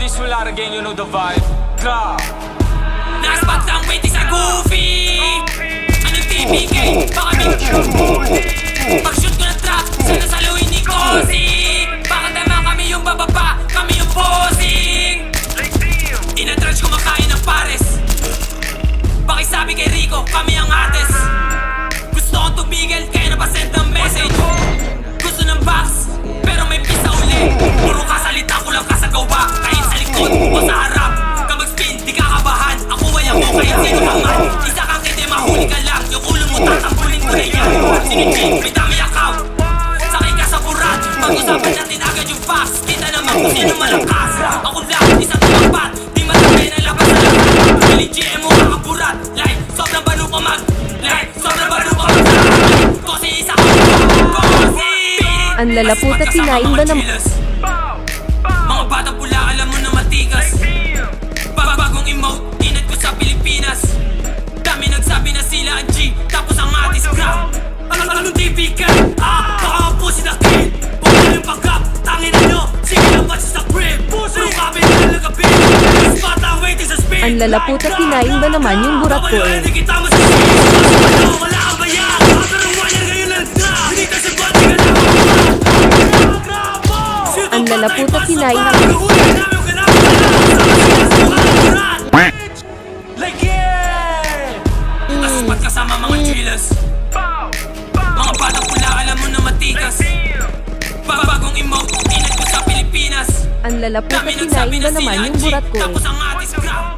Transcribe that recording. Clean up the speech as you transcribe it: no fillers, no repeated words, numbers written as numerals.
this will out again, you know the vibe. Club. Naspat lang waiting sa Goofy. Anong TPK? Baka pag-shoot ko ng trap, sana saluhin ni Cozy. Baka naman kami yung bababa, kami yung posing. Inatranch ko makain ng pares. Pakisabi kay Rico, kami ang ates. Gusto kong tumigil, kaya napasend ng message. Gusto ng box, pero may pisa uli. Puro kasalita ko lang kasagawa, kahit sa likod o sa harap. Kamag-spin, di kakabahan, ako ay ako, kaya sino ka man. Isa kang hindi mahuli ka lang, yung ulo mo tatambulin ko na yan. Sige G, may dami account, sakay ka sa burat. Pag-usapan natin agad yung box, kita naman kung sino malakas. Ako lang, isang tumapat, di matapay na labas na lang. Piling GMO kakaburat, like, sobrang balo ko mag, like, sobrang balo ko mag. Kasi isa ko, Cozy. Ang lalapot at sinain ba naman? Mga batang pula, alam mo na matikas. Bagong emote, inat ko sa Pilipinas. Dami nagsabi na sila ang G, tapos ang atis crap. Anong TV ka? Baka ang pussy na kid. Huwag na yung pag-up, tangin na nyo. Sige lang ba sa crib? Puro kami na nagabit. Spot ang waiting sa speed. Ang lalapot at sinain ba naman yung burat ko eh? Hindi kita masasip. Wala kang bayan. Pero wala ngayon lang na. Hindi ka sa body ka na. Ang lalapot at sinain ang... Like yeah! Naspat kasama mga chillers. Mga batang pula, alam mo na matikas. Bagong emote, inat ko sa Pilipinas. Ang lalapot at Dami sinain nagsabi ba na naman sila yung G, burat ko eh? tapos ang atis crap.